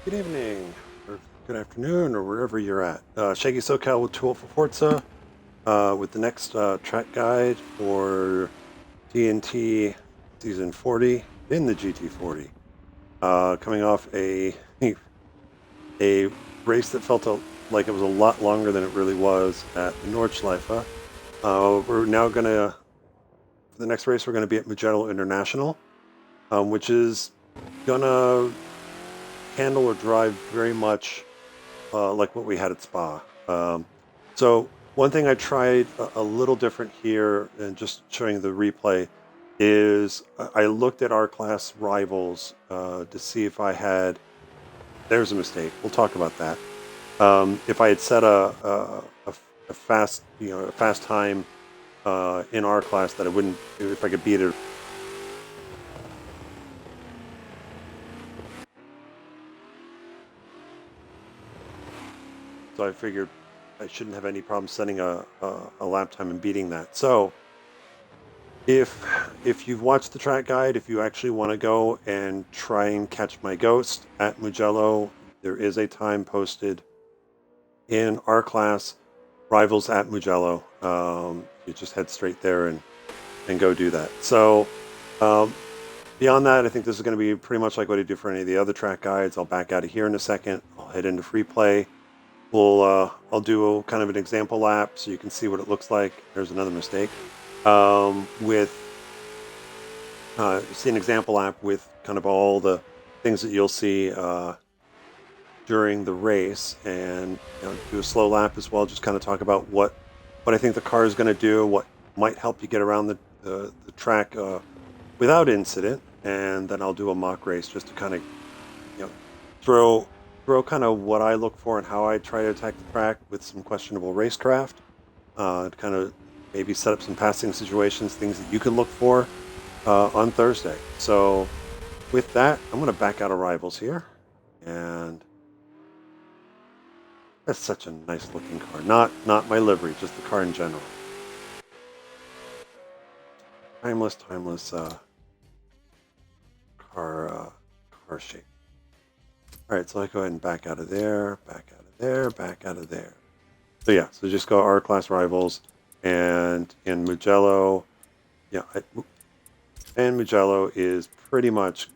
Good evening, or good afternoon, or wherever you're at. Shaggy SoCal with 2Old4Forza with the next track guide for TNT Season 40 in the GT40. Coming off a race that felt like it was a lot longer than it really was at the Nordschleife. We're now going to, for the next race, we're going to be at Mugello International, which is going to handle or drive very much like what we had at Spa. So one thing I tried a little different here, and just showing the replay, is I looked at our class rivals to see if I had. There's a mistake. We'll talk about that. If I had set a fast, a fast time in our class that I wouldn't, if I could beat it. So I figured I shouldn't have any problem setting a lap time and beating that. So if you've watched the track guide, if you actually want to go and try and catch my ghost at Mugello, there is a time posted in our class, Rivals at Mugello. You just head straight there and go do that. So beyond that, I think this is going to be pretty much like what I do for any of the other track guides. I'll back out of here in a second. I'll head into free play. I'll do kind of an example lap so you can see what it looks like. There's another mistake. See an example lap with kind of all the things that you'll see during the race, and do a slow lap as well. Just kind of talk about what I think the car is going to do, what might help you get around the track without incident, and then I'll do a mock race just to kind of throw kind of what I look for and how I try to attack the track with some questionable racecraft, to kind of maybe set up some passing situations, things that you can look for on Thursday. So with that, I'm going to back out of Rivals here, and that's such a nice looking car. Not my livery, just the car in general. Timeless car shape. All right, so I go ahead and back out of there, back out of there, back out of there. So yeah, so just go R-Class Rivals, and in Mugello, and Mugello is pretty much,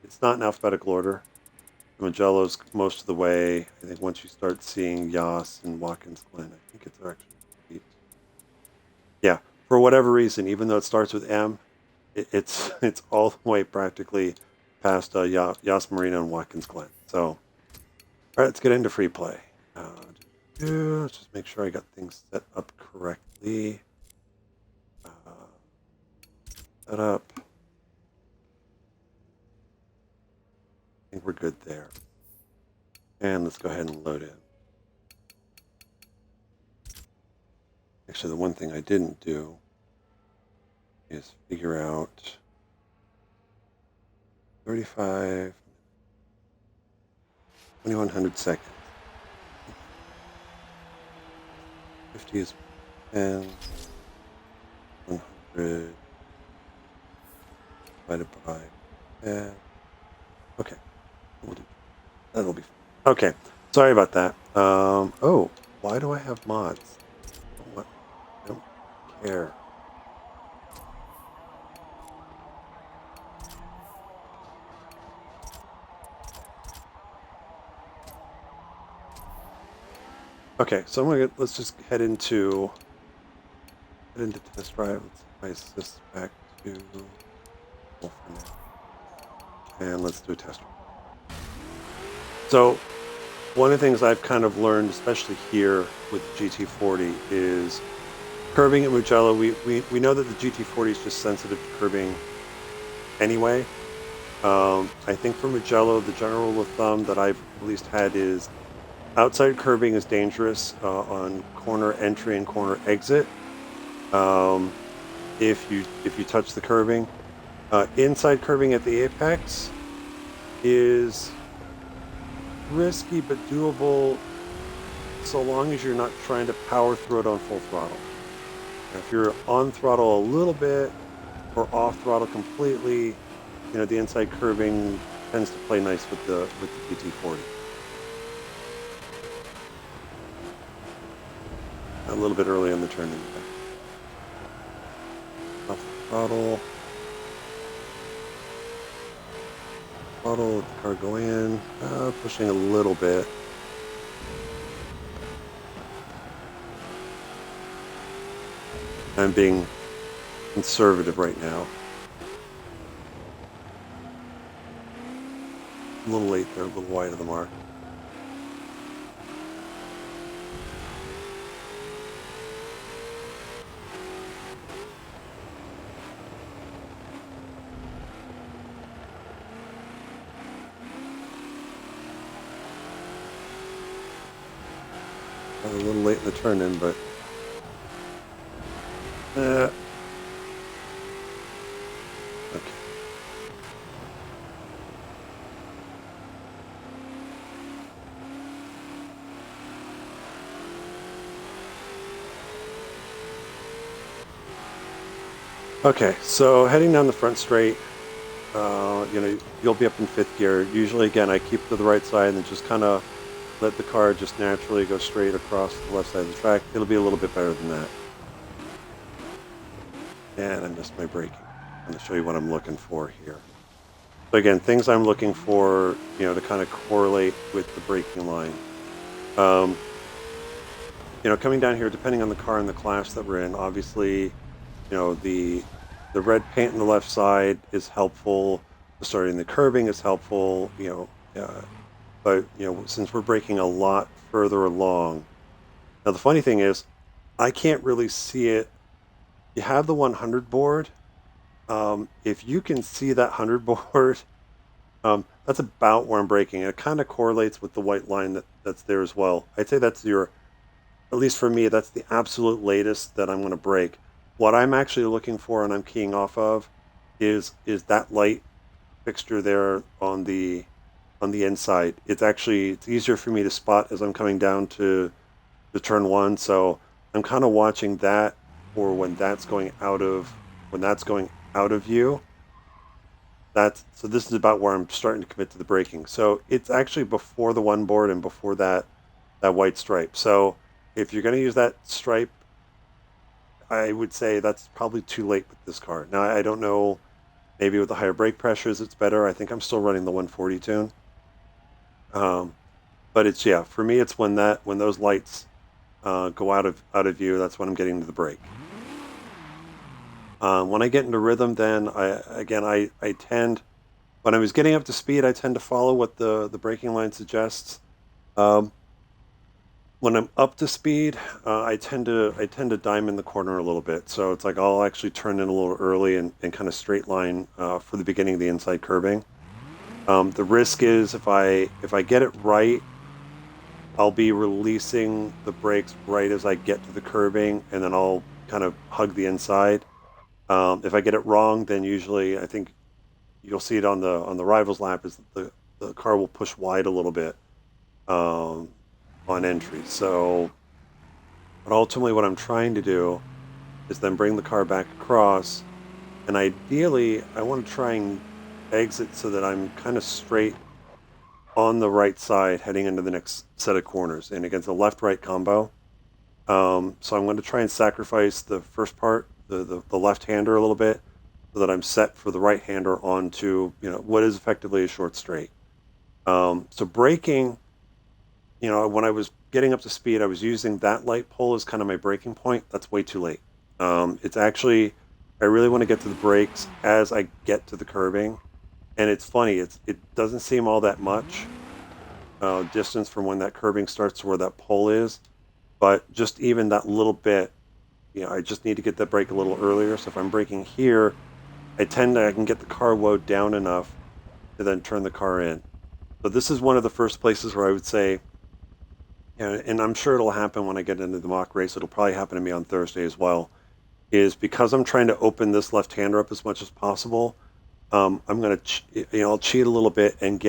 it's not in alphabetical order. Mugello's most of the way. I think once you start seeing Yas and Watkins Glen, I think it's actually, yeah, for whatever reason, even though it starts with M, it's all the way practically past Yas Marina and Watkins Glen. So, all right, let's get into free play. Let's just make sure I got things set up correctly. Set up. I think we're good there. And let's go ahead and load in. Actually, the one thing I didn't do is figure out 35, 2100 seconds. 50 is 10, 100 divided by 10. Okay, that'll be fine. Okay, sorry about that. Oh, why do I have mods? What? I don't care. Okay, so let's just head into test drive. Let's place this back to full for now, and let's do a test drive. So one of the things I've kind of learned, especially here with the GT40, is curbing at Mugello. We know that the GT40 is just sensitive to curbing anyway. I think for Mugello, the general rule of thumb that I've at least had is outside curbing is dangerous on corner entry and corner exit. If you touch the curbing, inside curbing at the apex is risky but doable, so long as you're not trying to power through it on full throttle. If you're on throttle a little bit or off throttle completely, the inside curbing tends to play nice with the GT40. A little bit early on the turn in there. Off the throttle. Throttle, let the car go in. Pushing a little bit. I'm being conservative right now. A little late there, a little wide of the mark. A little late in the turn in, but okay. Okay, so heading down the front straight, you'll be up in fifth gear. Usually, again, I keep to the right side and then just kind of let the car just naturally go straight across the left side of the track. It'll be a little bit better than that. And I missed my braking. I'm going to show you what I'm looking for here. So again, things I'm looking for, to kind of correlate with the braking line. Coming down here, depending on the car and the class that we're in, obviously, the red paint on the left side is helpful. Starting the curbing is helpful. But since we're braking a lot further along, now the funny thing is, I can't really see it. You have the 100 board. If you can see that 100 board, that's about where I'm braking. It kind of correlates with the white line that's there as well. I'd say that's at least for me, that's the absolute latest that I'm going to brake. What I'm actually looking for and I'm keying off of is that light fixture there on the inside. It's easier for me to spot as I'm coming down to the turn one. So I'm kind of watching that for when that's going out of view. So this is about where I'm starting to commit to the braking. So it's actually before the one board and before that white stripe. So if you're going to use that stripe, I would say that's probably too late with this car. Now, I don't know, maybe with the higher brake pressures, it's better. I think I'm still running the 140 tune. But it's, for me, it's when those lights go out of view, that's when I'm getting to the brake. When I get into rhythm, then I tend, when I was getting up to speed, I tend to follow what the braking line suggests. When I'm up to speed, I tend to diamond the corner a little bit. So it's like I'll actually turn in a little early and kind of straight line for the beginning of the inside curbing. The risk is if I get it right, I'll be releasing the brakes right as I get to the curbing, and then I'll kind of hug the inside. If I get it wrong, then usually I think you'll see it on the rivals lap is the car will push wide a little bit. On entry. So, but ultimately what I'm trying to do is then bring the car back across, and ideally I want to try and exit so that I'm kind of straight on the right side heading into the next set of corners and against a left-right combo. So I'm going to try and sacrifice the first part, the left-hander a little bit, so that I'm set for the right-hander onto what is effectively a short straight. So braking, when I was getting up to speed, I was using that light pole as kind of my braking point. That's way too late. It's actually, I really want to get to the brakes as I get to the curbing. And it's funny, it doesn't seem all that much distance from when that curbing starts to where that pole is. But just even that little bit, I just need to get that brake a little earlier. So if I'm braking here, I can get the car woed down enough to then turn the car in. So this is one of the first places where I would say, and I'm sure it'll happen when I get into the mock race. It'll probably happen to me on Thursday as well. Is because I'm trying to open this left-hander up as much as possible. I'm going to, I'll cheat a little bit and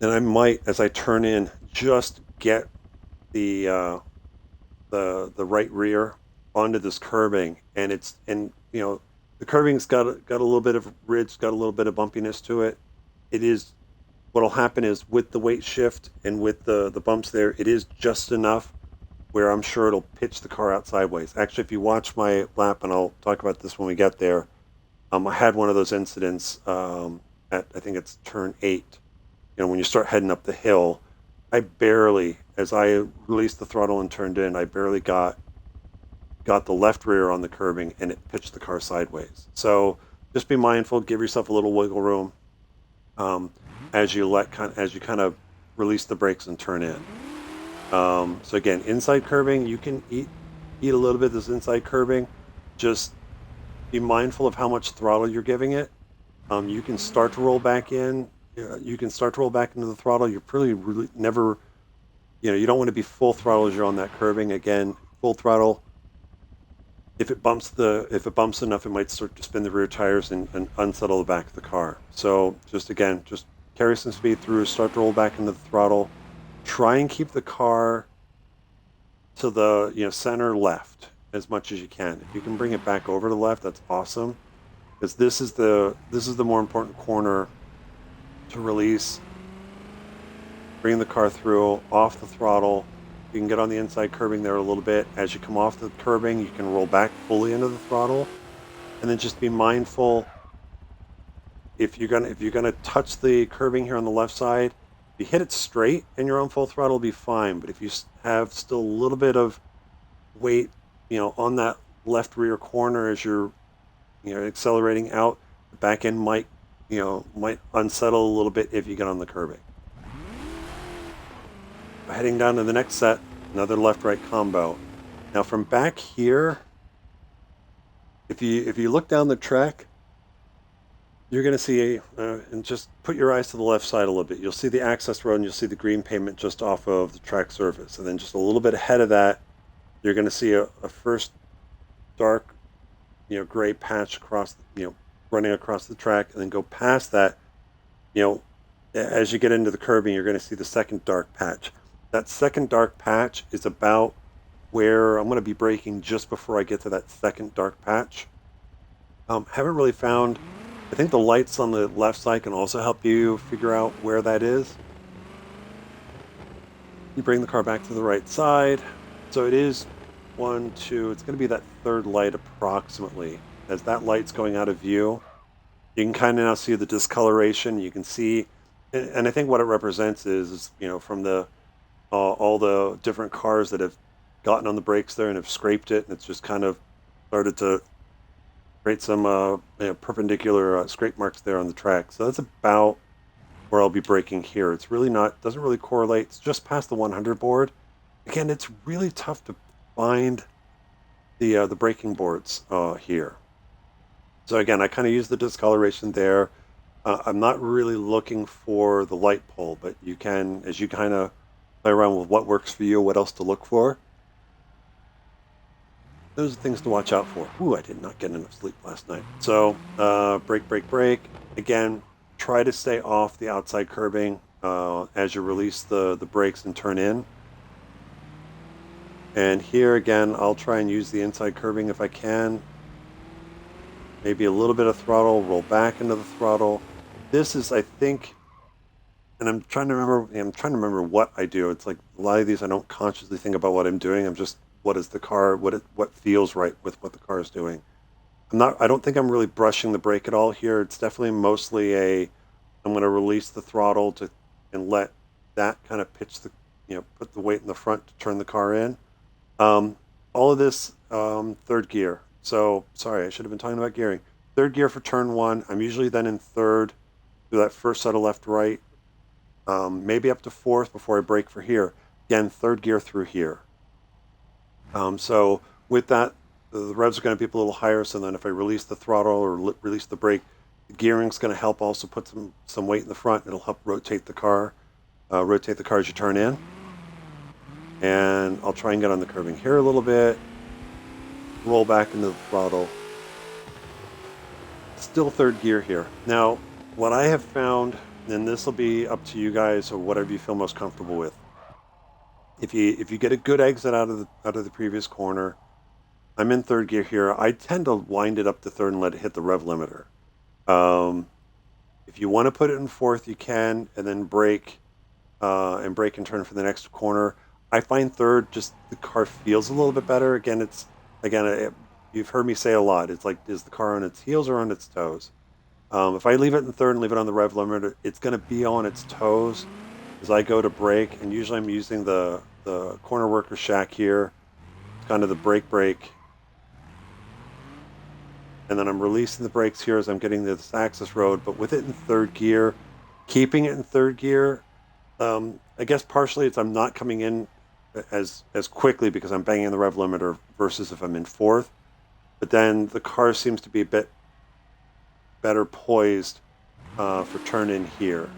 I might, as I turn in, just get the right rear onto this curbing, and the curbing's got a little bit of ridge, got a little bit of bumpiness to it. it is, what'll happen is with the weight shift and with the bumps there, it is just enough where I'm sure it'll pitch the car out sideways. Actually, if you watch my lap, and I'll talk about this when we get there, I had one of those incidents at, I think it's turn 8. When you start heading up the hill, I barely, as I released the throttle and turned in, I barely got the left rear on the curbing, and it pitched the car sideways. So just be mindful, give yourself a little wiggle room um, as you kind of release the brakes and turn in. So again, inside curbing, you can eat a little bit of this inside curbing. Just be mindful of how much throttle you're giving it. You can start to roll back in. You can start to roll back into the throttle. You're really never, you don't want to be full throttle as you're on that curbing. Again, full throttle. If it bumps enough, it might start to spin the rear tires and unsettle the back of the car. So just carry some speed through, start to roll back into the throttle. Try and keep the car to the center left as much as you can. If you can bring it back over to the left, that's awesome, because this is the more important corner to release. Bring the car through off the throttle. You can get on the inside curbing there a little bit. As you come off the curbing, you can roll back fully into the throttle, and then just be mindful. If you're gonna touch the curbing here on the left side, if you hit it straight and you're on full throttle, it'll be fine. But if you have still a little bit of weight, on that left rear corner as you're, accelerating out, the back end might unsettle a little bit if you get on the curbing. Heading down to the next set, another left-right combo. Now from back here, if you look down the track, you're going to see, and just put your eyes to the left side a little bit. You'll see the access road, and you'll see the green pavement just off of the track surface. And then just a little bit ahead of that, you're going to see a first dark, gray patch across, running across the track, and then go past that. As you get into the curbing, you're going to see the second dark patch. That second dark patch is about where I'm going to be braking just before I get to that second dark patch. Haven't really found. I think the lights on the left side can also help you figure out where that is. You bring the car back to the right side. So it is 1, 2, it's going to be that third light approximately. As that light's going out of view, you can kind of now see the discoloration. You can see, and I think what it represents is from the all the different cars that have gotten on the brakes there and have scraped it, and it's just kind of started to create some perpendicular scrape marks there on the track. So that's about where I'll be braking here. It's really doesn't really correlate. It's just past the 100 board. Again, it's really tough to find the braking boards here. So again, I kind of use the discoloration there. I'm not really looking for the light pole, but you can, as you kind of play around with what works for you, what else to look for. Those are things to watch out for. Ooh, I did not get enough sleep last night. So brake. Again, try to stay off the outside curbing as you release the brakes and turn in. And here again, I'll try and use the inside curbing if I can. Maybe a little bit of throttle, roll back into the throttle. This is, I think, and I'm trying to remember what I do. It's like a lot of these I don't consciously think about what I'm doing. I'm just, what is the car, what feels right with what the car is doing. I don't think I'm really brushing the brake at all here. It's definitely mostly I'm going to release the throttle and let that kind of pitch put the weight in the front to turn the car in. All of this third gear. So sorry, I should have been talking about gearing. Third gear for turn 1. I'm usually then in third through that first set of left right, maybe up to fourth before I brake for here. Again, third gear through here. So with that, the revs are going to be up a little higher. So then if I release the throttle or release the brake, the gearing's going to help also put some weight in the front. It'll help rotate the car as you turn in. And I'll try and get on the curbing here a little bit. Roll back into the throttle. Still third gear here. Now, what I have found, and this will be up to you guys or whatever you feel most comfortable with. If you get a good exit out of the previous corner, I'm in third gear here. I tend to wind it up to third and let it hit the rev limiter. If you want to put it in fourth, you can, and then brake and turn for the next corner. I find third, just the car feels a little bit better. You've heard me say a lot. It's like, is the car on its heels or on its toes? If I leave it in third and leave it on the rev limiter, it's going to be on its toes as I go to brake. And usually I'm using the corner worker shack here. It's kind of the brake. And then I'm releasing the brakes here as I'm getting to this access road. But with it in third gear, keeping it in third gear, I guess partially it's I'm not coming in as quickly because I'm banging the rev limiter versus if I'm in fourth. But then the car seems to be a bit better poised for turn in here.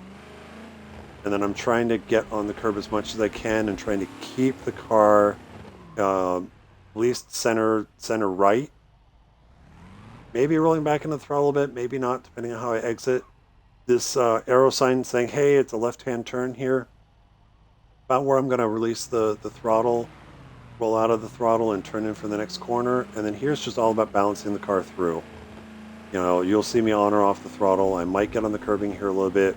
And then I'm trying to get on the curb as much as I can and trying to keep the car at least center right. Maybe rolling back into the throttle a bit, maybe not, depending on how I exit. This arrow sign saying, hey, it's a left-hand turn here. About where I'm going to release the throttle, roll out of the throttle and turn in for the next corner. And then here's just all about balancing the car through. You know, you'll see me on or off the throttle. I might get on the curbing here a little bit.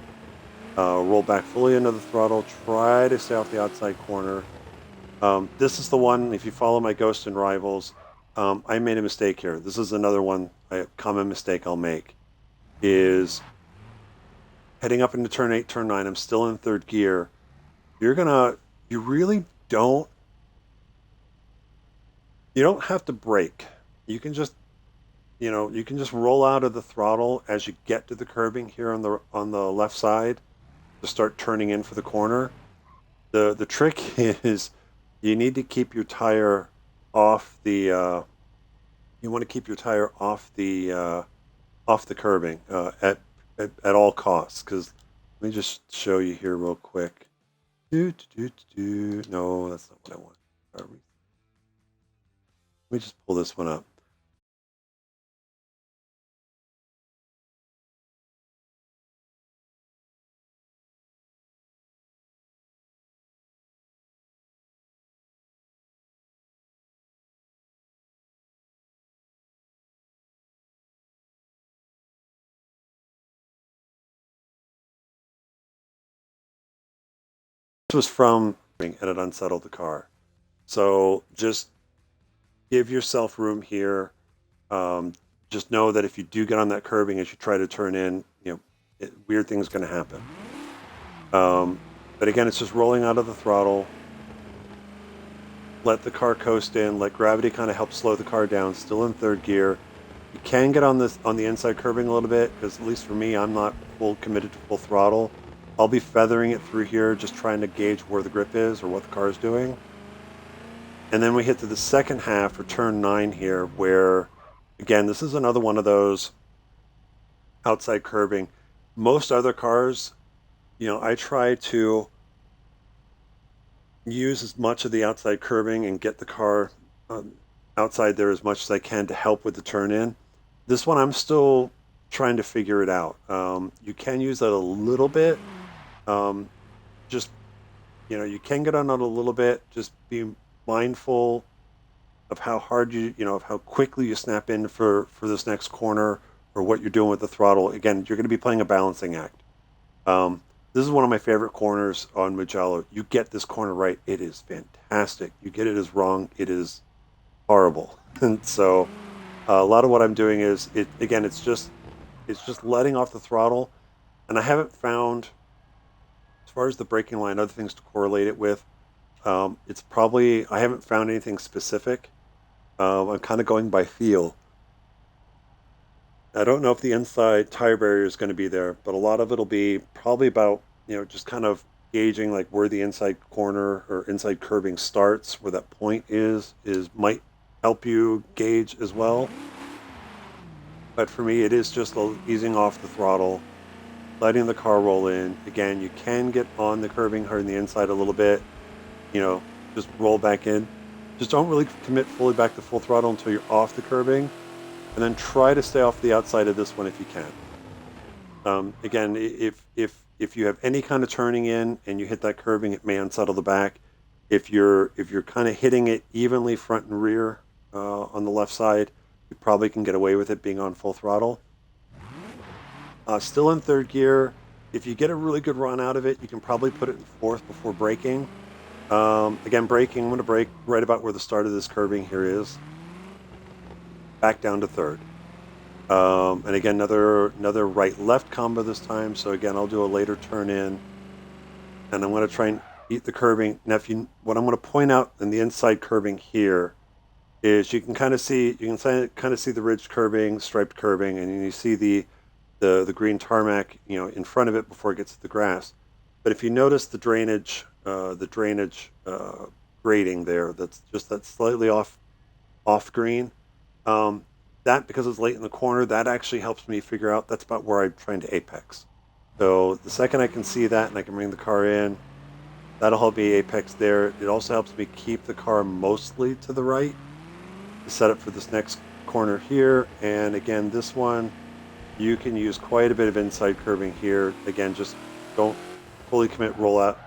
Roll back fully into the throttle. Try to stay off the outside corner. This is the one, if you follow my Ghost and Rivals, I made a mistake here. This is another one, a common mistake I'll make, is heading up into turn 8, turn 9. I'm still in third gear. You really don't, you don't have to brake. You can just, you can just roll out of the throttle as you get to the curbing here on the left side to start turning in for the corner. The trick is you need to keep your tire off the, you want to keep your tire off the curbing at all costs. Because let me just show you here real quick. No, that's not what I want. Let me just pull this one up. This was from and it unsettled the car. So just give yourself room here. Just know that if you do get on that curbing as you try to turn in, weird things going to happen. But again, it's just rolling out of the throttle. Let the car coast in. Let gravity kind of help slow the car down. Still in third gear. You can get on the inside curbing a little bit because at least for me, I'm not full committed to full throttle. I'll be feathering it through here, just trying to gauge where the grip is or what the car is doing. And then we hit to the second half for turn 9 here, where, again, this is another one of those outside curbing. Most other cars, I try to use as much of the outside curbing and get the car outside there as much as I can to help with the turn in. This one, I'm still trying to figure it out. You can use that a little bit. Just, you can get on it a little bit. Just be mindful of how hard of how quickly you snap in for this next corner or what you're doing with the throttle. Again, you're going to be playing a balancing act. This is one of my favorite corners on Mugello. You get this corner right, it is fantastic. You get it as wrong, it is horrible. And so a lot of what I'm doing is, it's just letting off the throttle. And I haven't found, as far as the braking line, other things to correlate it with. I haven't found anything specific. I'm kind of going by feel. I don't know if the inside tire barrier is going to be there, but a lot of it'll be probably about, just kind of gauging like where the inside corner or inside curbing starts, where that point is might help you gauge as well. But for me, it is just easing off the throttle, letting the car roll in. Again, you can get on the curbing hard on the inside a little bit, just roll back in. Just don't really commit fully back to full throttle until you're off the curbing. And then try to stay off the outside of this one if you can. Again, if you have any kind of turning in and you hit that curbing, it may unsettle the back. If you're kind of hitting it evenly front and rear on the left side, you probably can get away with it being on full throttle. Still in third gear. If you get a really good run out of it, you can probably put it in fourth before braking. Again, braking, I'm going to brake right about where the start of this curbing here is. Back down to third. And again, another right-left combo this time. So again, I'll do a later turn in. And I'm going to try and eat the curbing. Now, what I'm going to point out in the inside curbing here is you can kind of see the ridged curbing, striped curbing, and you see the green tarmac, in front of it before it gets to the grass. But if you notice the drainage grading there, that's slightly off green. That, because it's late in the corner, that actually helps me figure out that's about where I'm trying to apex. So the second I can see that and I can bring the car in, that'll help me apex there. It also helps me keep the car mostly to the right to set up for this next corner here. And again, this one, you can use quite a bit of inside curving here. Again, just don't fully commit roll out.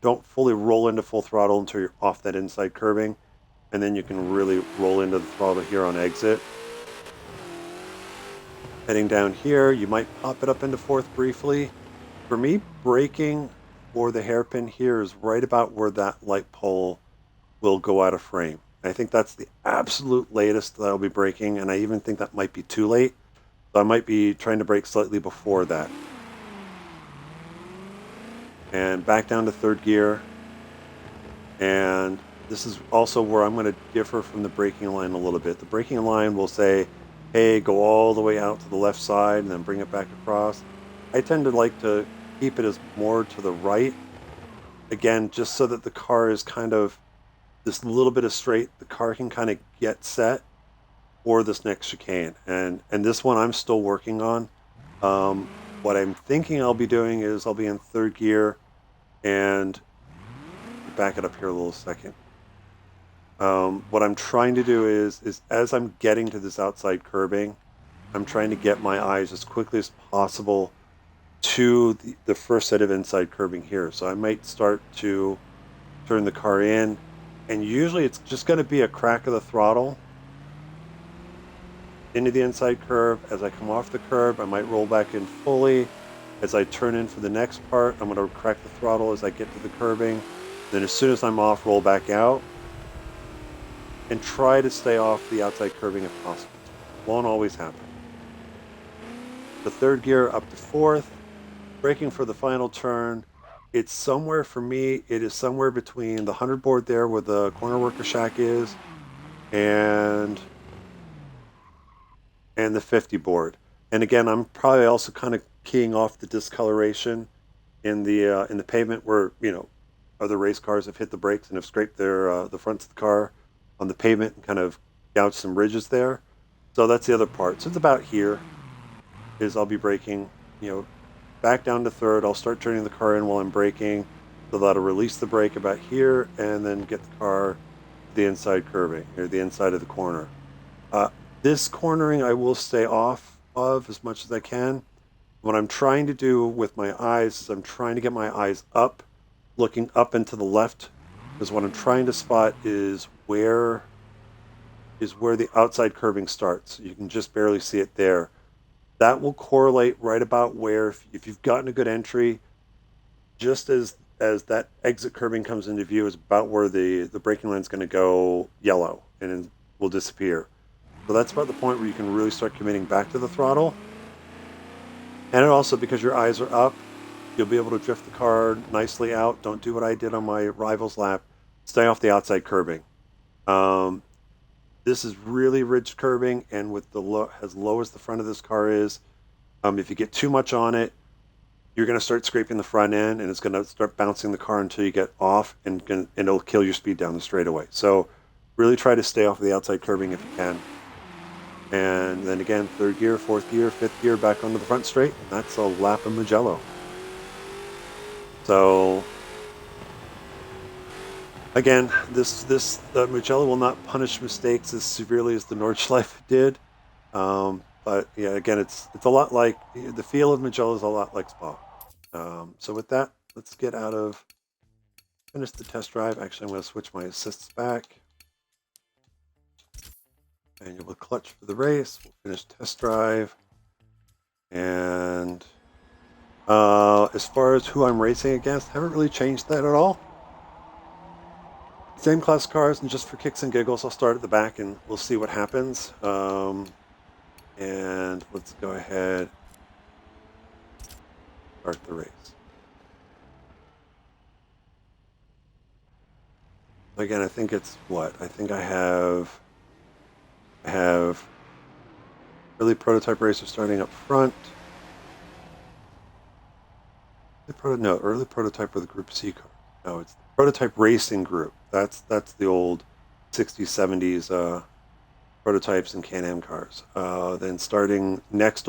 Don't fully roll into full throttle until you're off that inside curving. And then you can really roll into the throttle here on exit. Heading down here, you might pop it up into fourth briefly. For me, braking for the hairpin here is right about where that light pole will go out of frame. I think that's the absolute latest that I'll be braking, and I even think that might be too late. So I might be trying to brake slightly before that. And back down to third gear. And this is also where I'm going to differ from the braking line a little bit. The braking line will say, hey, go all the way out to the left side and then bring it back across. I tend to like to keep it as more to the right. Again, just so that the car is kind of this little bit of straight, the car can kind of get set for this next chicane. And this one I'm still working on. What I'm thinking I'll be doing is I'll be in third gear and back it up here a little second. What I'm trying to do is as I'm getting to this outside curbing, I'm trying to get my eyes as quickly as possible to the first set of inside curbing here. So I might start to turn the car in, and usually it's just going to be a crack of the throttle into the inside curve. As I come off the curb, I might roll back in fully. As I turn in for the next part, I'm going to crack the throttle as I get to the curbing. Then as soon as I'm off, roll back out and try to stay off the outside curbing if possible. Won't always happen. The third gear up to fourth, braking for the final turn. It's somewhere, for me, it is somewhere between the 100 board there where the corner worker shack is and the 50 board. And again, I'm probably also kind of keying off the discoloration in the pavement where, other race cars have hit the brakes and have scraped the fronts of the car on the pavement and kind of gouged some ridges there. So that's the other part. So it's about here is I'll be braking, back down to third. I'll start turning the car in while I'm braking. So that'll release the brake about here and then get the car to the inside curbing, or the inside of the corner. This cornering I will stay off of as much as I can. What I'm trying to do with my eyes is I'm trying to get my eyes up, looking up and to the left, because what I'm trying to spot is where the outside curbing starts. You can just barely see it there. That will correlate right about where, if you've gotten a good entry, just as that exit curbing comes into view, is about where the braking line's going to go yellow and will disappear. So that's about the point where you can really start committing back to the throttle. And it also, because your eyes are up, you'll be able to drift the car nicely out. Don't do what I did on my rival's lap. Stay off the outside curbing. This is really ridged curbing, and with as low as the front of this car is, if you get too much on it, you're going to start scraping the front end, and it's going to start bouncing the car until you get off, and it'll kill your speed down the straightaway. So really try to stay off of the outside curbing if you can. And then again, third gear, fourth gear, fifth gear, back onto the front straight. And that's a lap of Mugello. So again, this Mugello will not punish mistakes as severely as the Nordschleife did. But yeah, again, it's a lot like, the feel of Mugello is a lot like Spa. So with that, let's finish the test drive. Actually, I'm going to switch my assists back. And you'll clutch for the race. We'll finish test drive. And as far as who I'm racing against, haven't really changed that at all. Same class cars, and just for kicks and giggles, I'll start at the back and we'll see what happens. And let's go ahead, start the race. Again, I think it's what? I think I have early prototype racers starting up front. Early prototype with the Group C car. No, it's the prototype racing group. That's the old 60s, 70s prototypes and Can-Am cars. Then starting next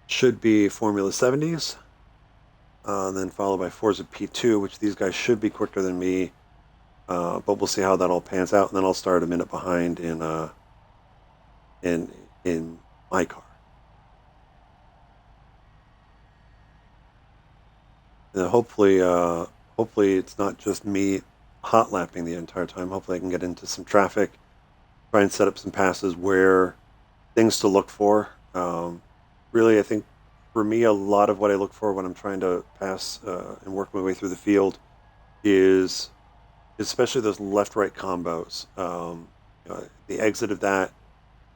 should be Formula 70s. Then followed by Forza P2, which these guys should be quicker than me. But we'll see how that all pans out, and then I'll start a minute behind in my car. And hopefully it's not just me hot lapping the entire time. Hopefully I can get into some traffic, try and set up some passes where things to look for. Really, I think for me, a lot of what I look for when I'm trying to pass and work my way through the field is especially those left-right combos. The exit of that,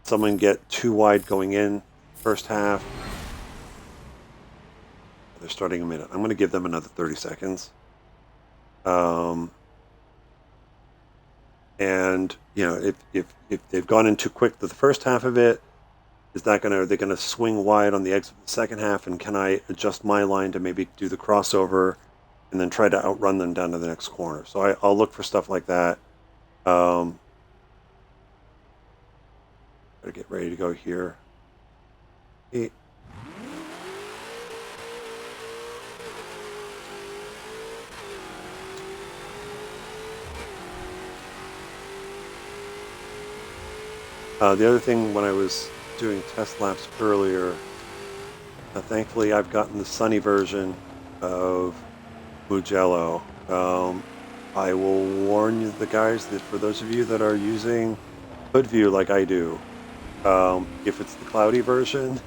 someone get too wide going in first half. They're starting a minute. I'm going to give them another 30 seconds. And if they've gone in too quick to the first half of it, are they gonna swing wide on the exit of the second half? And can I adjust my line to maybe do the crossover and then try to outrun them down to the next corner? So I'll look for stuff like that. Better get ready to go here. Hey. The other thing, when I was doing test laps earlier, thankfully I've gotten the sunny version of Mugello. I will warn you, the guys, that for those of you that are using hood view like I do, if it's the cloudy version,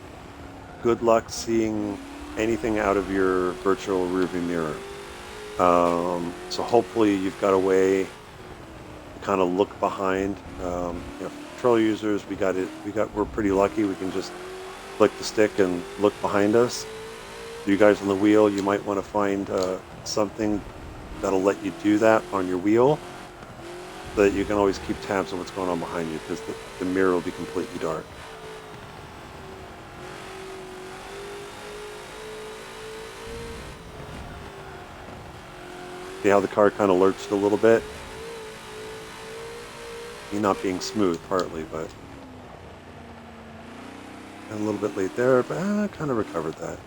good luck seeing anything out of your virtual rearview mirror. So hopefully you've got a way to kind of look behind. Control users, we're pretty lucky. We can just flick the stick and look behind us. You guys on the wheel, you might want to find something that'll let you do that on your wheel, so that you can always keep tabs on what's going on behind you, because the mirror will be completely dark. See how the car kind of lurched a little bit? Me not being smooth, partly, but a little bit late there, but I kind of recovered that.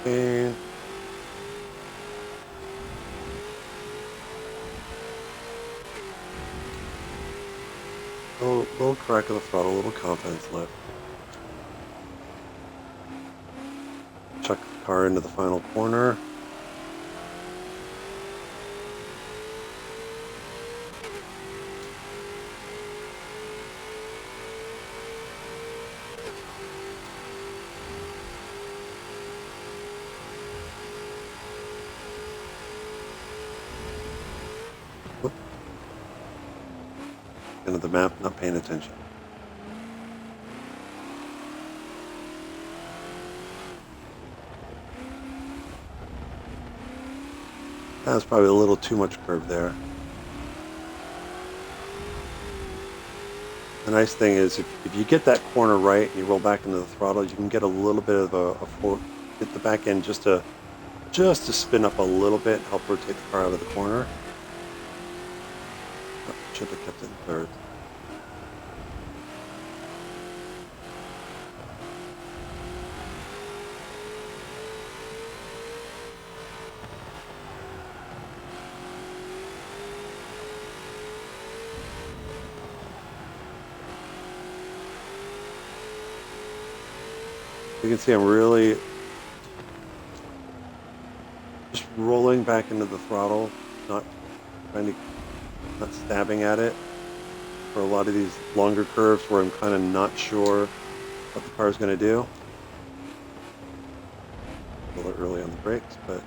And little crack of the throttle, a little confidence left. Chuck the car into the final corner. Into the map, not paying attention. That was probably a little too much curve there. The nice thing is, if you get that corner right and you roll back into the throttle, you can get a little bit of hit the back end just to spin up a little bit, help rotate the car out of the corner. Should have kept it in third. You can see I'm really just rolling back into the throttle, not not stabbing at it for a lot of these longer curves where I'm kind of not sure what the car is going to do. A little early on the brakes, but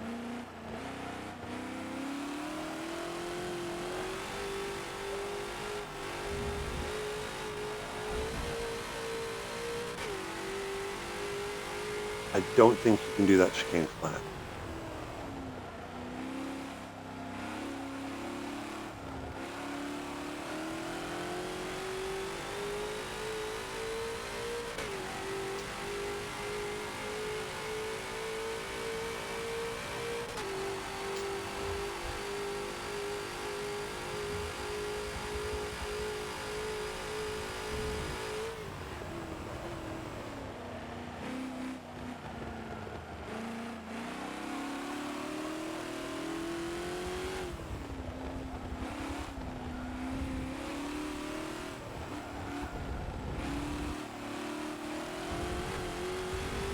I don't think you can do that chicane flat.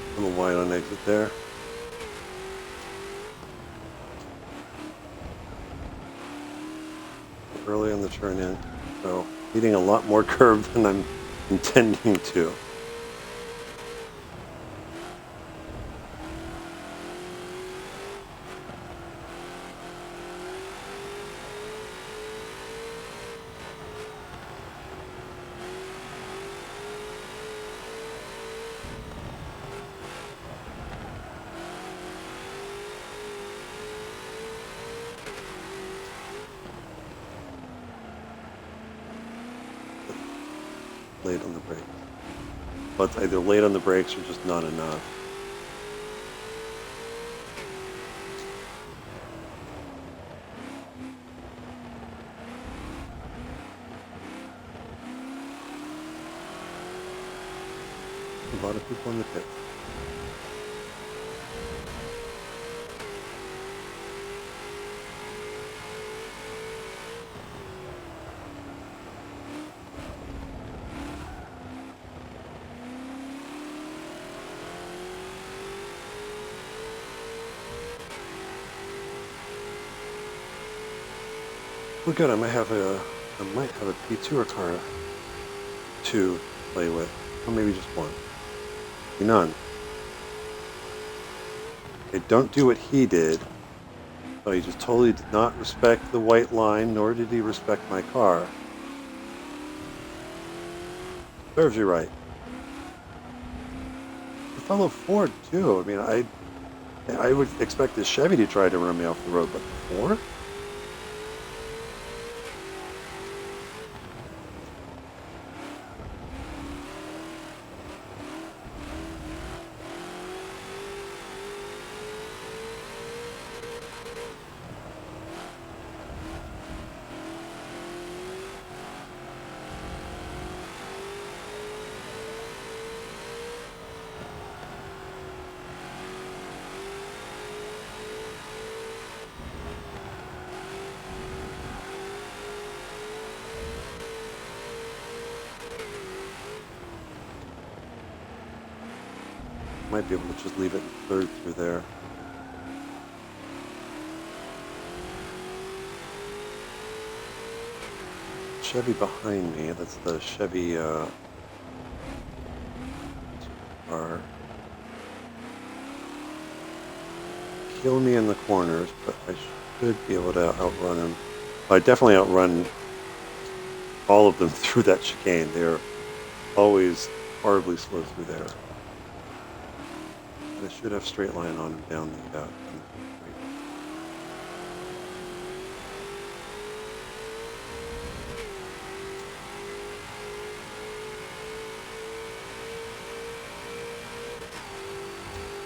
A little wide on exit there. Early on the turn in, so hitting a lot more curve than I'm intending to. Late on the brakes. But it's either late on the brakes or just not enough. A lot of people in the pit. Well, good. I might have a P2 car to play with, or maybe just one. None. Okay, don't do what he did. So he just totally did not respect the white line, nor did he respect my car. Serves you right. A fellow Ford too. I mean, I would expect the Chevy to try to run me off the road, but the Ford? Might be able to just leave it in third through there. Chevy behind me, that's the Chevy car. Kill me in the corners, but I should be able to outrun him. I definitely outrun all of them through that chicane. They're always horribly slow through there. I should have straight line on him down the straight.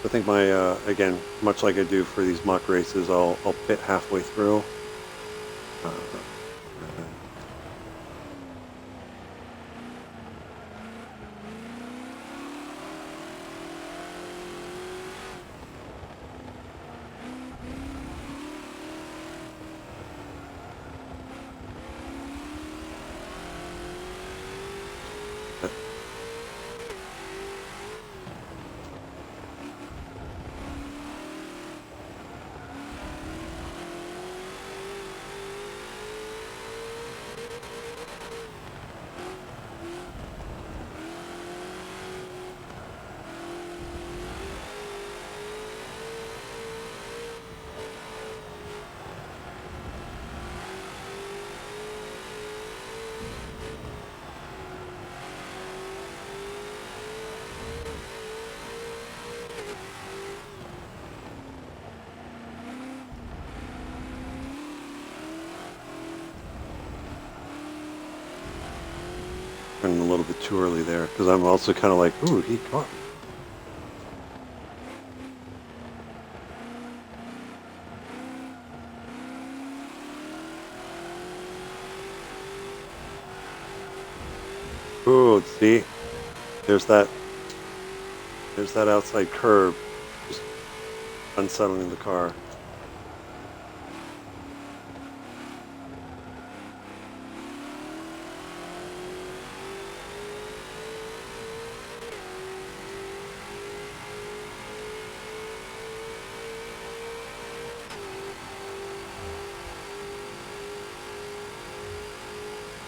I think my, again, much like I do for these mock races, I'll pit halfway through. turning a little bit too early there, because I'm also kind of like, ooh, he caught me. Ooh, see, there's that outside curb, just unsettling the car.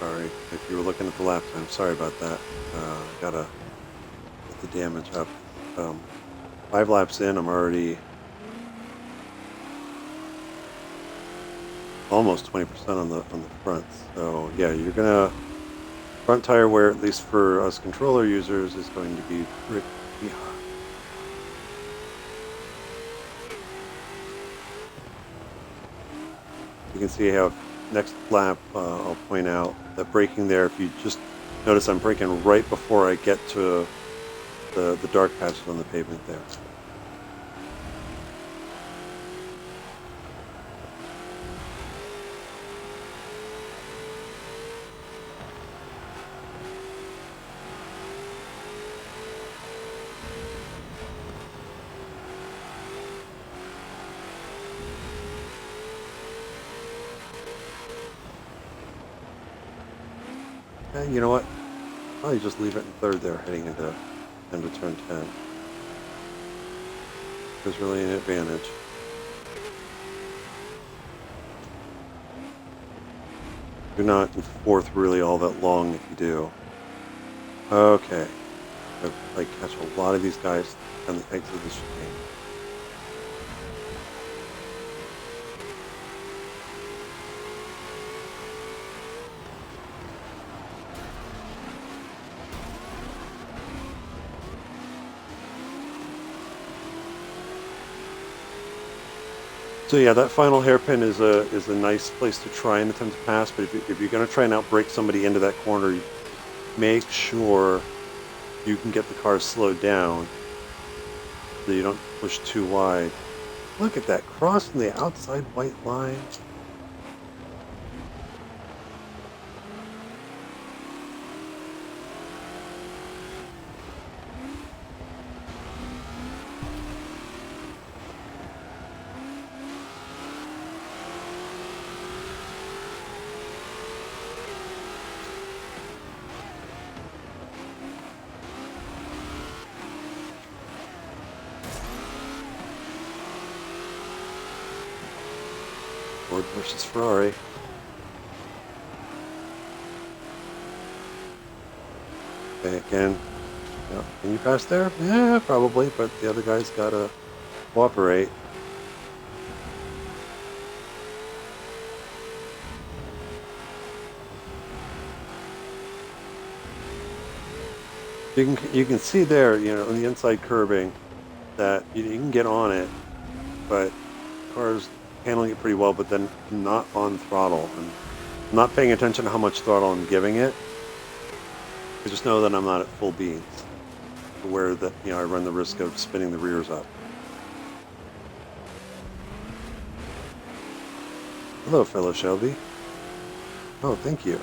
Sorry, if you were looking at the lap time, sorry about that. Gotta get the damage up. 5 laps in, I'm already almost 20% on the front. So yeah, you're gonna front tire wear, at least for us controller users, is going to be pretty high. You can see how next lap, I'll point out that braking there, if you just notice I'm braking right before I get to the dark patches on the pavement there. And you know what? Probably just leave it in third there, heading into turn 10. There's really an advantage. You're not in fourth really all that long if you do. Okay. I catch a lot of these guys on the exit of the chicane. So yeah, that final hairpin is a nice place to try and attempt to pass. But if you're going to try and outbrake somebody into that corner, make sure you can get the car slowed down so you don't push too wide. Look at that, crossing the outside white line. Ford versus Ferrari. Okay, again, yeah, can you pass there? Yeah, probably, but the other guy's got to cooperate. You can see there, you know, on the inside curbing, that you can get on it, but the car's handling it pretty well, but then not on throttle. And I'm not paying attention to how much throttle I'm giving it. I just know that I'm not at full beans, where that, you know, I run the risk of spinning the rears up. Hello, fellow Shelby. Oh, thank you.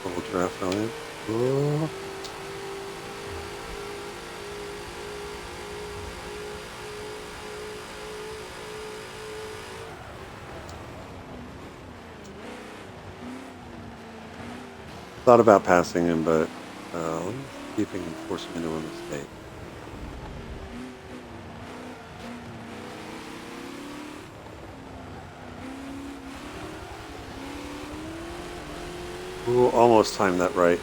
Double draft on it. Oh. Thought about passing him, but let me see if I can force him into a mistake. Ooh, almost timed that right.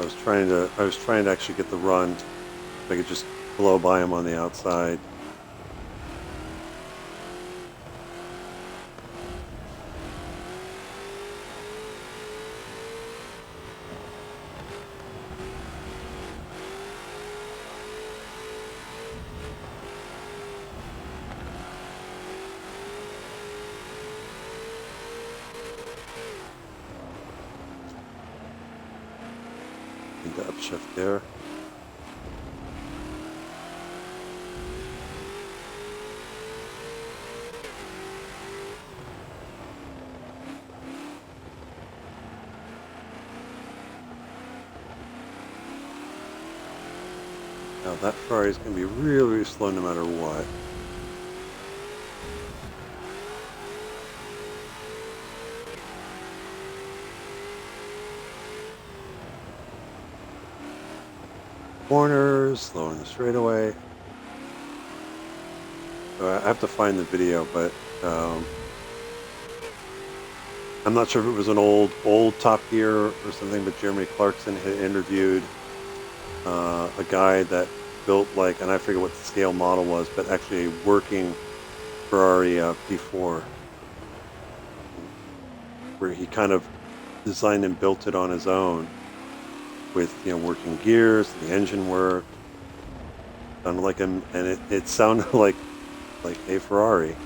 I was trying to actually get the run. So I could just blow by him on the outside. Need to upshift there. Now that Ferrari is going to be really, really slow no matter what. Corners, slow in the straightaway. So I have to find the video, but I'm not sure if it was an old Top Gear or something, but Jeremy Clarkson had interviewed a guy that built and I forget what the scale model was, but actually a working Ferrari P4, where he kind of designed and built it on his own with working gears, the engine work. Sounded like him, and it sounded like a Ferrari.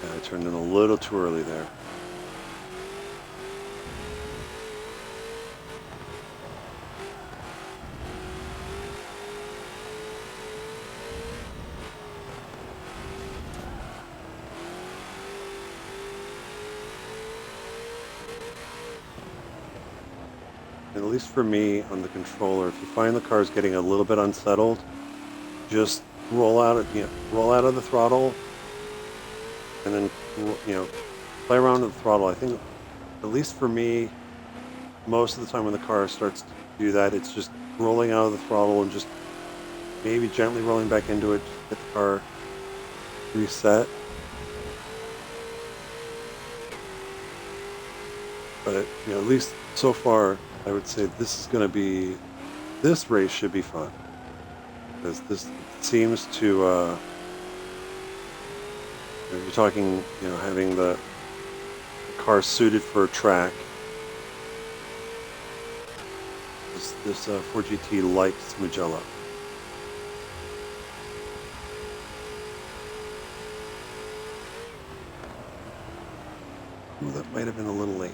I turned in a little too early there. And at least for me on the controller, if you find the car's getting a little bit unsettled, just roll out of the throttle, and then play around with the throttle. I think, at least for me, most of the time when the car starts to do that, it's just rolling out of the throttle and just maybe gently rolling back into it to get the car reset. But at least so far, I would say this race should be fun, because this seems to you're talking having the car suited for a track. This 4GT likes Mugello. Ooh, that might have been a little late.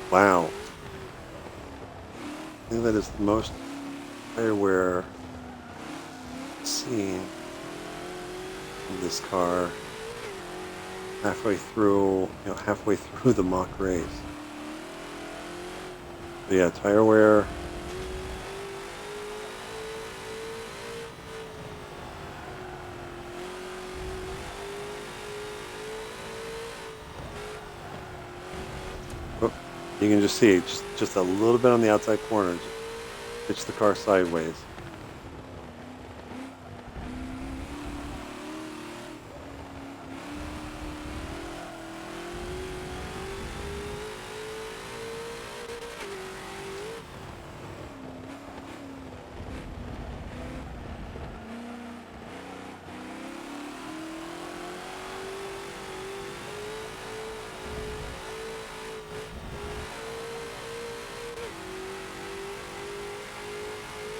Wow. I think that is the most tire wear seen in this car halfway through the mock race. But yeah, tire wear. You can just see just a little bit on the outside corner, just pitch the car sideways.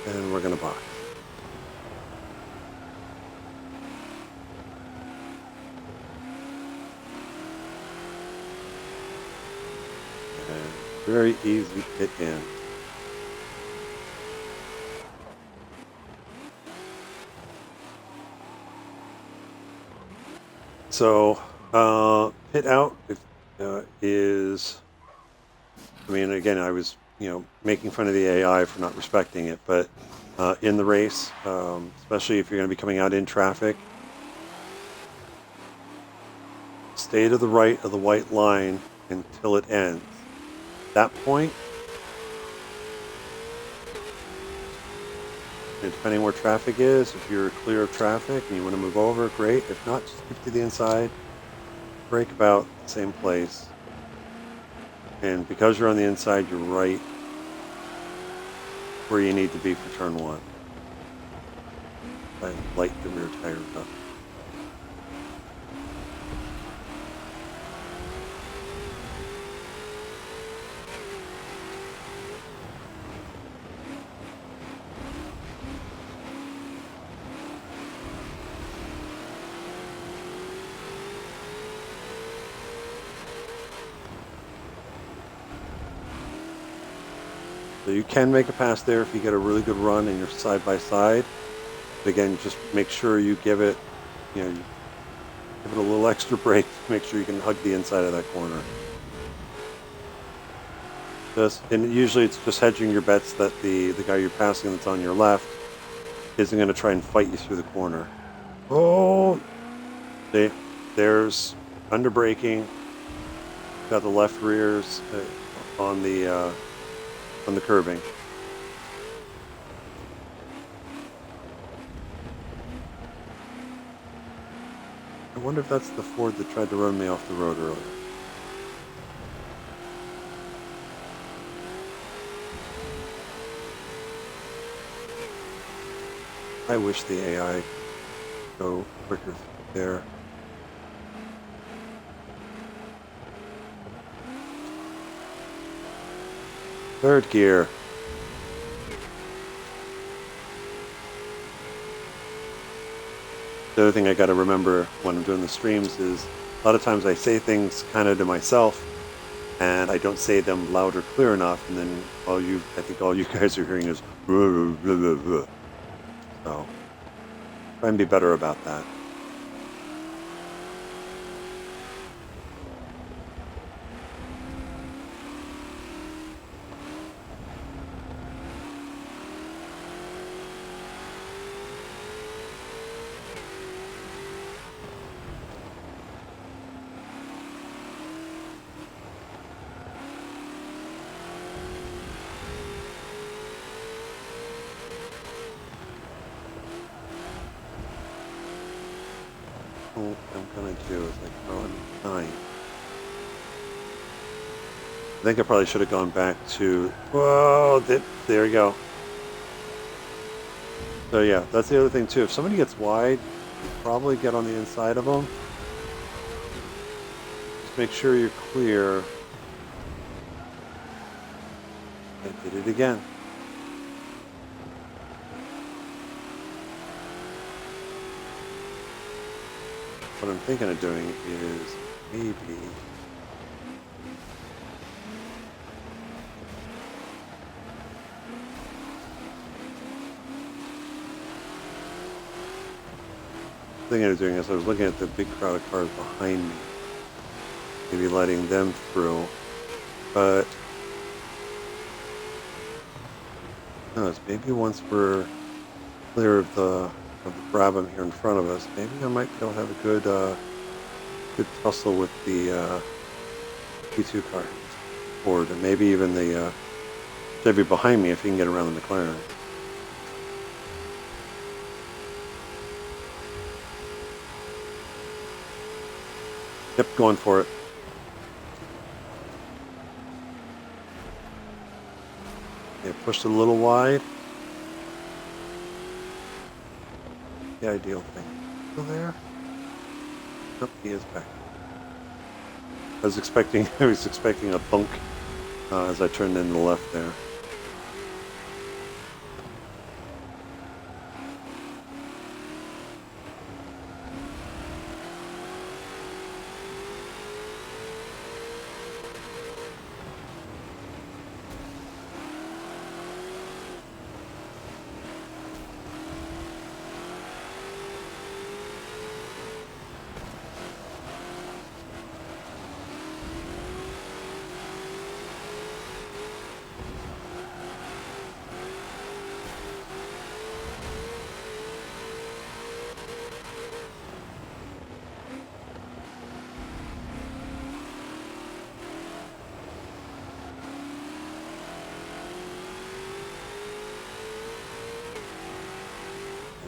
And we're going to box. And very easy pit in. So, pit out is, I mean, again, I was, making fun of the AI for not respecting it, but in the race, especially if you're going to be coming out in traffic, stay to the right of the white line until it ends. At that point, and depending where traffic is, if you're clear of traffic and you want to move over, great. If not, just keep to the inside, brake about the same place. And because you're on the inside, you're right where you need to be for turn one. And light the rear tires up. So you can make a pass there if you get a really good run and you're side by side. But again, just make sure you give it, you give it a little extra brake to make sure you can hug the inside of that corner. And usually it's just hedging your bets that the guy you're passing that's on your left isn't going to try and fight you through the corner. Oh, see, there's under braking. Got the left rears on the curbing. I wonder if that's the Ford that tried to run me off the road earlier. I wish the AI would go quicker there. Third gear. The other thing I got to remember when I'm doing the streams is a lot of times I say things kind of to myself and I don't say them loud or clear enough, and then I think all you guys are hearing is blah, blah, blah, blah. So try and be better about that. What I'm gonna do is I'm 9. I think I probably should have gone back to, whoa, there you go. So yeah, that's the other thing too. If somebody gets wide, you probably get on the inside of them. Just make sure you're clear. I did it again. What I'm thinking of doing is maybe I was looking at the big crowd of cars behind me, maybe letting them through, but who knows, maybe once we're clear of the Brabham here in front of us, maybe I might be able to have a good tussle with the P2 car Ford, and maybe even the Chevy behind me if he can get around the McLaren. Yep, going for it. Yeah, pushed it a little wide. The ideal thing. Still there? Nope, he is back. I was expecting a thunk as I turned in the left there.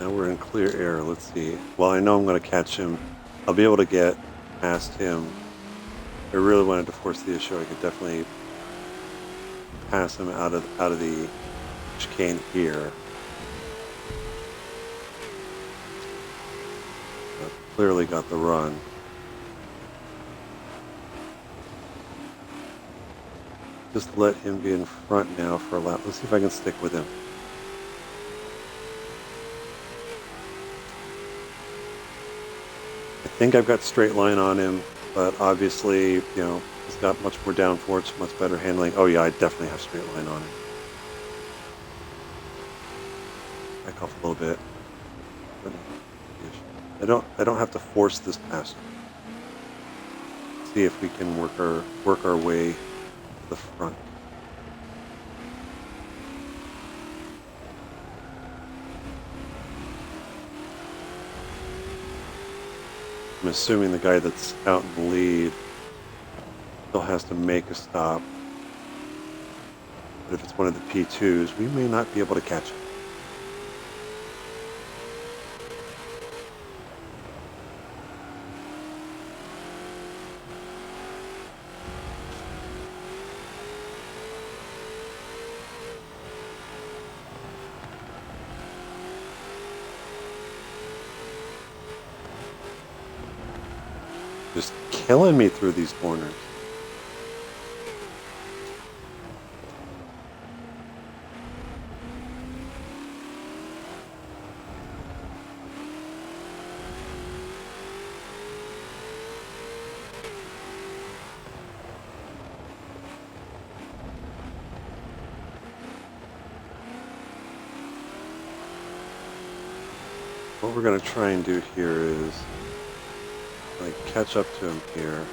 Now we're in clear air. Let's see. Well, I know I'm going to catch him. I'll be able to get past him. If I really wanted to force the issue, I could definitely pass him out of the chicane here. I've clearly got the run. Just let him be in front now for a lap. Let's see if I can stick with him. I think I've got straight line on him, but obviously, you know, he's got much more downforce, much better handling. Oh yeah, I definitely have straight line on him. Back off a little bit. I don't have to force this past. See if we can work our way to the front. I'm assuming the guy that's out in the lead still has to make a stop. But if it's one of the P2s, we may not be able to catch him. Just killing me through these corners. What we're going to try and do here is like catch up to him here.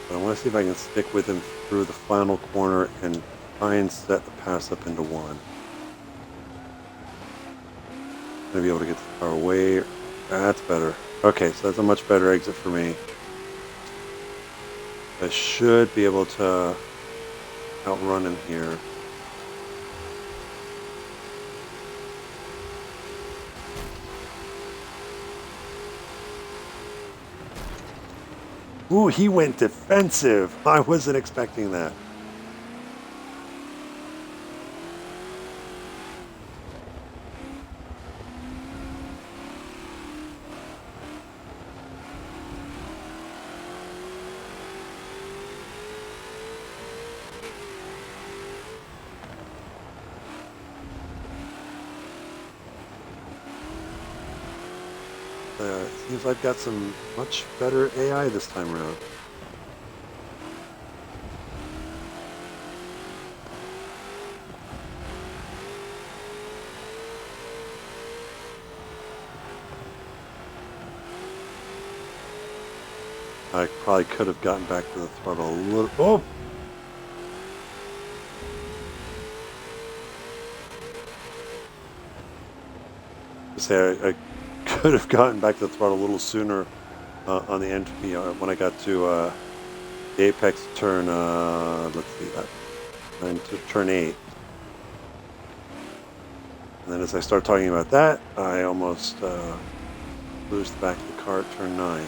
But I want to see if I can stick with him through the final corner and try and set the pass up into one. I'm going to be able to get the car away. That's better. Okay, so that's a much better exit for me. I should be able to outrun him here. Ooh, he went defensive. I wasn't expecting that. Seems I've got some much better AI this time around. I probably could have gotten back to the throttle a little. Oh! I could have gotten back to the throttle a little sooner on the end. You know, when I got to the apex turn. Let's see that. To turn 8. And then as I start talking about that, I almost lose the back of the car at turn 9.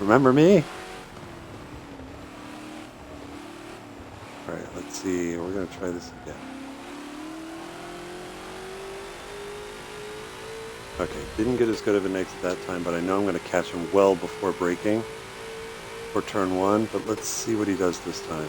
Remember me? Alright, let's see. We're going to try this again. Okay, didn't get as good of an exit that time, but I know I'm going to catch him well before braking for turn 1, but let's see what he does this time.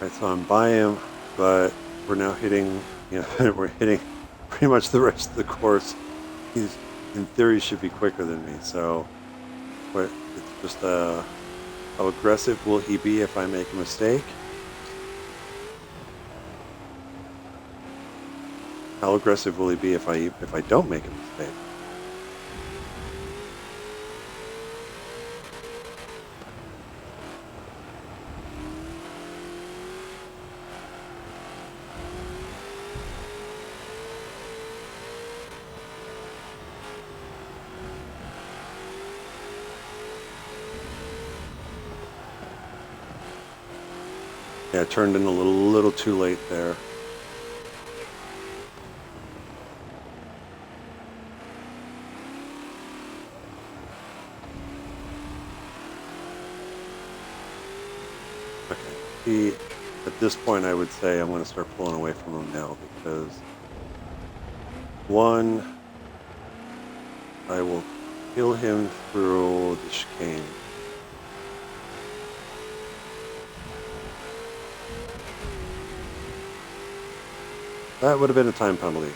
Alright, so I'm by him, but we're now hitting, you know, we're hitting pretty much the rest of the course. He's, in theory, should be quicker than me, so it's just how aggressive will he be if I make a mistake? How aggressive will he be if I don't make a mistake? Yeah, I turned in a little too late there. Okay. At this point, I would say I'm going to start pulling away from him now because, one, I will kill him through the chicane. That would have been a time penalty.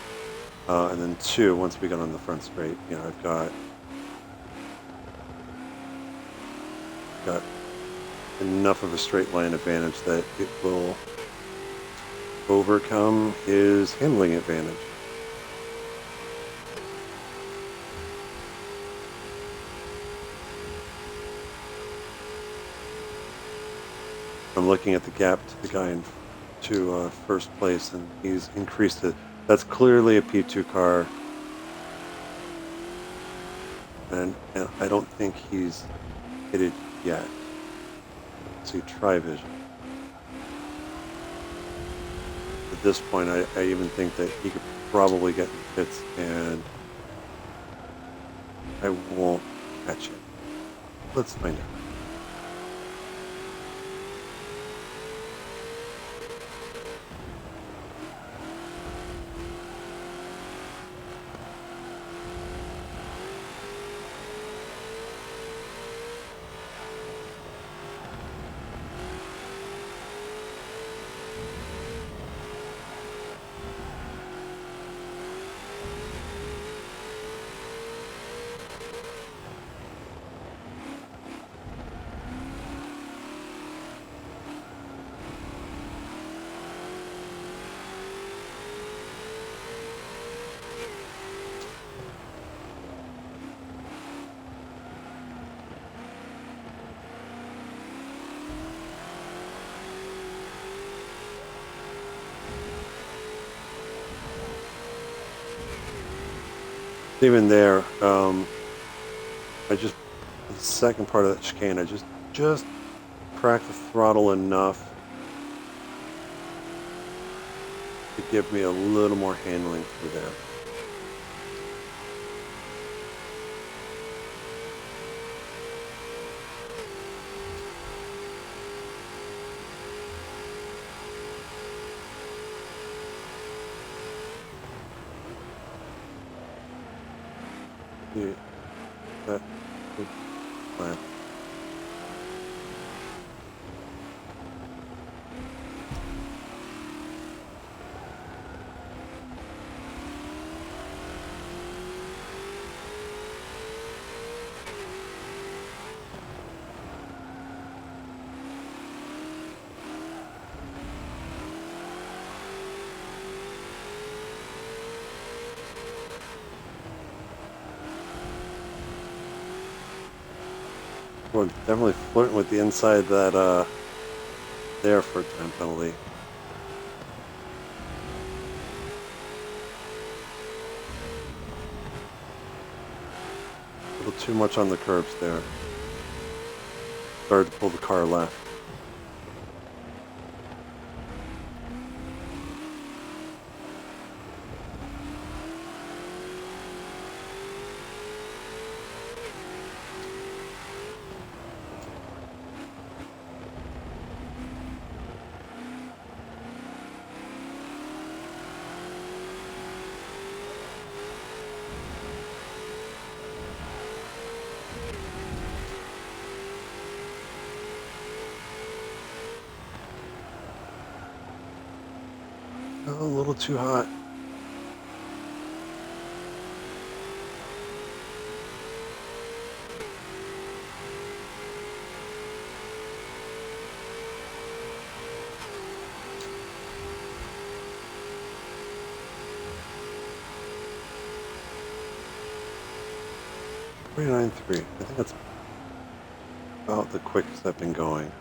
And then two, once we got on the front straight, you know, I've got enough of a straight line advantage that it will overcome his handling advantage. I'm looking at the gap to the guy in first place, and he's increased it. That's clearly a P2 car, and I don't think he's hit it yet. See, try vision. At this point, I even think that he could probably get in pits, and I won't catch it. Let's find out. Even there, I just, the second part of that chicane, I just cracked the throttle enough to give me a little more handling through there. Yeah, that good plan. Well, definitely flirting with the inside that there for a time penalty. A little too much on the curbs there. Started to pull the car left. Oh, a little too hot. .393. I think that's about the quickest I've been going.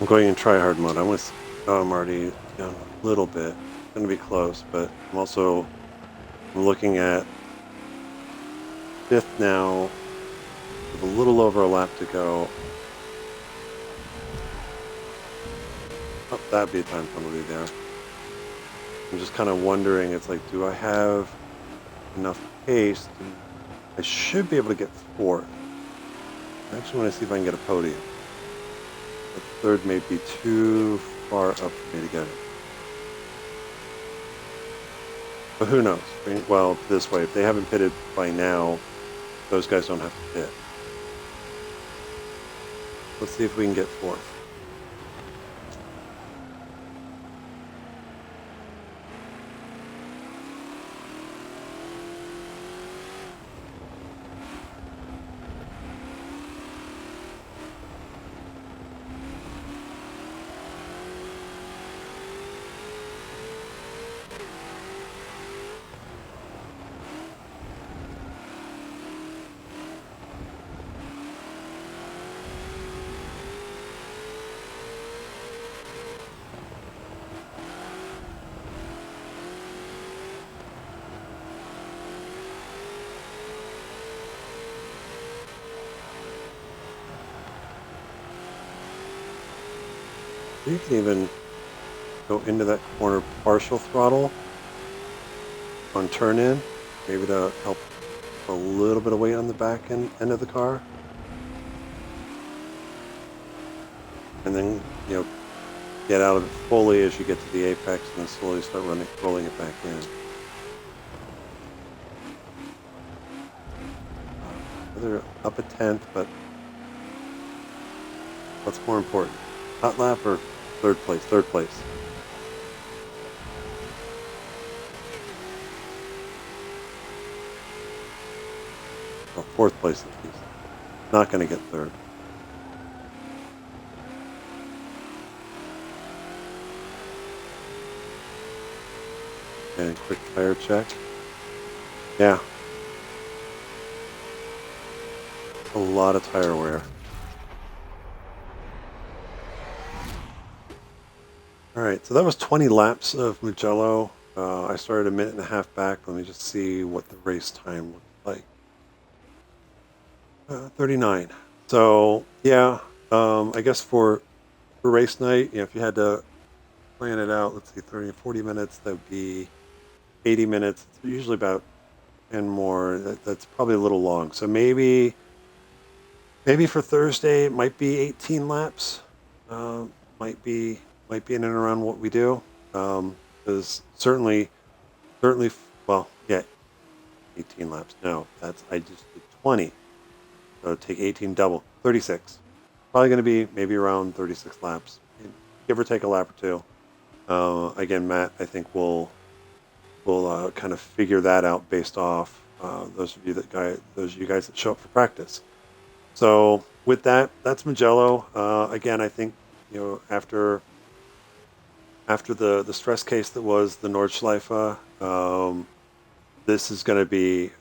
I'm going in try-hard mode. I'm already down a little bit. It's going to be close, but I'm looking at 5th now with a little over a lap to go. Oh, that'd be a time penalty there. I'm just kind of wondering, it's like, do I have enough pace? I should be able to get 4th. I actually want to see if I can get a podium. But 3rd may be too far up for me to get it. But who knows? Well, this way, if they haven't pitted by now, those guys don't have to pit. Let's see if we can get 4th. You can even go into that corner partial throttle on turn in, maybe to help a little bit of weight on the back end of the car. And then, get out of it fully as you get to the apex and then slowly start rolling it back in. They're up a 10th, but what's more important? Hot lap or 3rd place? 3rd place. Well, 4th place at least. Not going to get 3rd. And quick tire check. Yeah. A lot of tire wear. All right, so that was 20 laps of Mugello. I started a minute and a half back. Let me just see what the race time looked like. 39. So yeah, I guess for race night, if you had to plan it out, let's see, 30 or 40 minutes, that would be 80 minutes. It's usually about 10 more. That's probably a little long. So maybe for Thursday, it might be 18 laps. Might be in and around what we do. Because certainly, well, yeah, 18 laps. No, I just did 20. So take 18 double, 36. Probably going to be maybe around 36 laps, give or take a lap or two. Again, Matt, I think we'll kind of figure that out based off those of you guys that show up for practice. So with that, that's Mugello. Again, I think after the stress case that was the Nordschleife, this is going to be,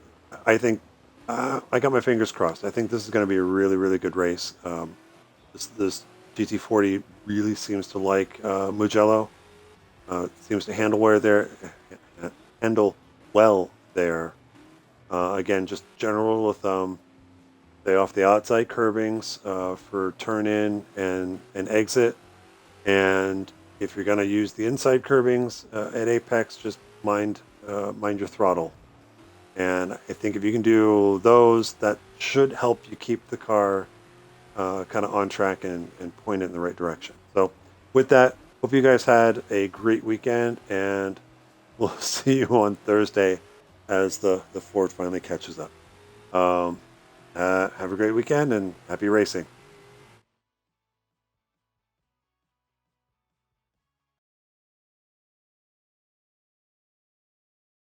I think, I got my fingers crossed. I think this is going to be a really, really good race. This GT40 really seems to like Mugello. Seems to handle well there. Again, just general rule of thumb, stay off the outside curbings for turn in and exit. And if you're going to use the inside curbings at apex, just mind your throttle. And I think if you can do those, that should help you keep the car kind of on track and point it in the right direction. So with that, hope you guys had a great weekend, and we'll see you on Thursday as the Ford finally catches up. Have a great weekend and happy racing.